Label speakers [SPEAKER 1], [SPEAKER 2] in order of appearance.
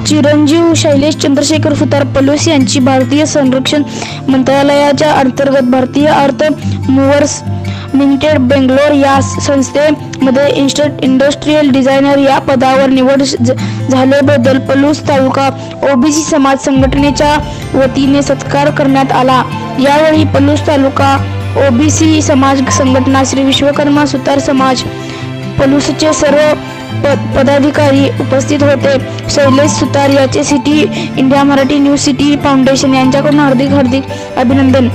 [SPEAKER 1] चिरंजीव शैलेश चंद्रशेखर सुतार पलूस यांची भारतीय संरक्षण मंत्रालयाच्या अंतर्गत भारतीय अर्थ मूव्हर्स लिमिटेड बेंगलोर या संस्थेमध्ये इंडस्ट्रियल डिझायनर या पदावर निवड झाल्याबद्दल पलूस तालुका ओबीसी समाज संघटनेच्या वतीने सत्कार करण्यात आला। यावेळी पलूस तालुका ओबीसी समाज संघटना, श्री विश्वकर्मा सुतार समाज पलूसचे सर्व पदाधिकारी उपस्थित होते। शैलेश सुतार याचे city India Marathi news city foundation यांच्याकडून हार्दिक अभिनंदन।